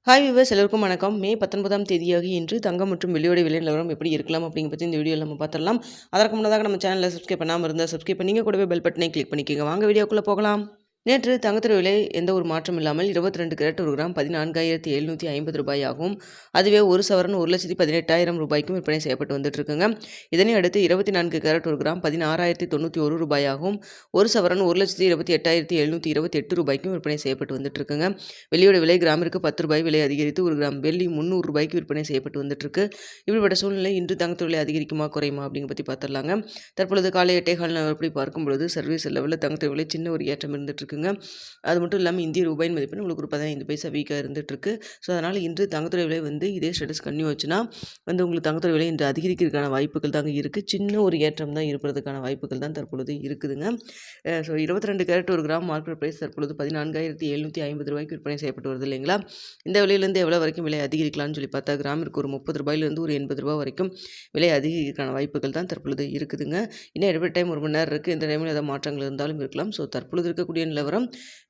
Hi viewers, எல்லோருக்கும் வணக்கம். மே 19ஆம் தேதியாகி இன்று தங்கம் மற்றும் வெள்ளியோட விலை நிலவரம் எப்படி இருக்கலாம் அப்படிங்கிற பற்றி இந்த வீடியோவில் நம்ம பார்த்துடலாம். அதற்கு முன்னதாக நம்ம சேனலில் சப்ஸ்கிரைப் பண்ணாமல் இருந்தால் சப்ஸ்கிரைப் பண்ணிங்க, கூடவே பெல் பட்டனை கிளிக் பண்ணிக்கோங்க. வாங்க வீடியோக்குள்ளே போகலாம். நேற்று தங்கத்தோட விலை எந்த ஒரு மாற்றம் இல்லாமல் 22 கேரட் ஒரு கிராம் 14,750 ரூபாய் ஆகும். அதுவே ஒரு சவரன் 1,18,000 ரூபாய்க்கும் விற்பனை செய்யப்பட்டு வந்துட்டு இருக்குங்க. இதனை அடுத்து 24 கேரட் ஒரு கிராம் 16,091 ரூபாய் ஆகும். ஒரு சவரன் 1,28,728 ரூபாய்க்கும் விற்பனை செய்யப்பட்டு வந்துட்டு இருக்குங்க. வெள்ளியோட விலை கிராமிற்கு 10 ரூபாய் விலை அதிகரித்து ஒரு கிராம் வெள்ளி 300 ரூபாய்க்கு விற்பனை செய்யப்பட்டு வந்துட்டு இருக்கு. இப்படிப்பட்ட சூழ்நிலை இன்று தங்கத்தோட விலை அதிகரிக்குமா குறையுமா அப்படிங்கிற பற்றி பார்த்துடலாங்க. தற்பொழுது காலை 8:15 நிலவரப்படி பார்க்கும்பொழுது சர்வீஸ் லெவலில் தங்கத்தோட விலை சின்ன ஒரு ஏற்றம் இருந்துட்டு இருக்கு. அது மட்டும் இல்லாமல் இந்திய ரூபாயின் மதிப்பு உங்களுக்கு ஒரு 15 பைசா வீக்காக இருந்துகிட்ருக்கு. ஸோ அதனால் இன்று தங்கத்துறை விலை இதே ஸ்டேட்டஸ் கன்னியூ வச்சுன்னா உங்களுக்கு தங்கத்துறை விலை இன்று அதிகரிக்கிறதுக்கான வாய்ப்புகள் தாங்க இருக்குது. சின்ன ஒரு ஏற்றம் தான் இருப்பதற்கான வாய்ப்புகள் தான் தற்பொழுது இருக்குதுங்க. ஸோ 22 கேரட் ஒரு கிராம் மார்க்கெட் ப்ரைஸ் தற்பொழுது 14,750 ரூபாய்க்கு விற்பனை செய்யப்பட்டு வருது இல்லைங்களா. இந்த விலையிலேருந்து எவ்வளோ வரைக்கும் விலை அதிகரிக்கலாம்னு சொல்லி பார்த்தா கிராமிற்கு ஒரு 30 ரூபாயிலேருந்து ஒரு 80 ரூபா வரைக்கும் விலை அதிகரிக்கிறதுக்கான வாய்ப்புகள் தான் தற்பொழுது இருக்குதுங்க. இன்னும் எவ்வளோ டைம் 1 மணி நேரம் இருக்குது. இந்த டைமில் ஏதாவது மாற்றங்கள் இருந்தாலும் இருக்கலாம். ஸோ தற்பொழுது இருக்கக்கூடிய நிலவரம்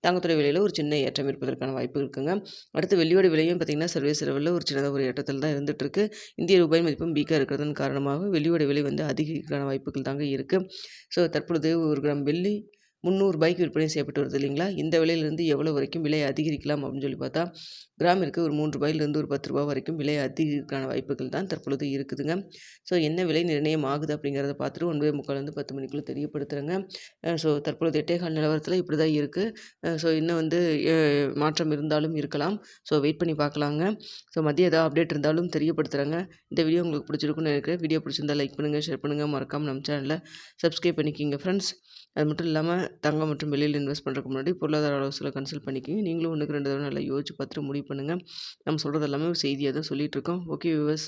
தங்கத்துறை விலையில் ஒரு சின்ன ஏற்றம் இருப்பதற்கான வாய்ப்பு இருக்குங்க. அடுத்து வெள்ளியோட விலையும் பார்த்திங்கன்னா சர்வீஸ் லெவலில் ஒரு சின்னதாக ஒரு ஏற்றத்தில் தான் இருந்துகிட்ருக்கு. இந்திய ரூபாய் மதிப்பும் வீக்காக இருக்கிறதன் காரணமாக வெள்ளியோட விலை அதிகரிக்கிறதுக்கான வாய்ப்புகள் தாங்க இருக்குது. ஸோ தற்பொழுது ஒரு கிராம் வெள்ளி 300 ரூபாய்க்கு விற்பனை செய்யப்பட்டு வருது இல்லைங்களா. இந்த விலையிலேருந்து எவ்வளோ வரைக்கும் விலை அதிகரிக்கலாம் அப்படின்னு சொல்லி பார்த்தா கிராமிற்கு ஒரு 3 ரூபாயிலிருந்து ஒரு 10 ரூபா வரைக்கும் விலை அதிகரிக்கிறதுக்கான வாய்ப்புகள் தான் தற்பொழுது இருக்குதுங்க. ஸோ என்ன விலை நிர்ணயம் ஆகுது அப்படிங்கிறத பார்த்துட்டு 9:45 10 மணிக்குள்ளே தெரியப்படுத்துகிறேங்க. ஸோ தற்பொழுது 8:15 நிலவரத்தில் இப்படி தான் இருக்குது. ஸோ இன்னும் மாற்றம் இருந்தாலும் இருக்கலாம். ஸோ வெயிட் பண்ணி பார்க்கலாங்க. ஸோ மதியம் ஏதாவது அப்டேட் இருந்தாலும் தெரியப்படுத்துகிறேங்க. இந்த வீடியோ உங்களுக்கு பிடிச்சிருக்குன்னு நினைக்கிறேன். வீடியோ பிடிச்சிருந்தால் லைக் பண்ணுங்கள், ஷேர் பண்ணுங்கள், மறக்காமல் நம்ம சேனலில் சப்ஸ்கிரைப் பண்ணிக்கிங்க ஃப்ரெண்ட்ஸ். அது மட்டும் இல்லாமல் தங்கம் மற்றும் வெள்ளியில் இன்வெஸ்ட் பண்ணுறதுக்கு முன்னாடி பொருளாதார ஆலோசனை கன்சல்ட் பண்ணிக்கிங்க. நீங்களும் 1க்கு 2 தடவை நல்லா யோசிச்சு பார்த்துட்டு முடிவு பண்ணுங்கள். நம்ம சொல்கிறது எல்லாமே ஒரு செய்தியாக தான் சொல்லிகிட்டு இருக்கோம். Okay viewers.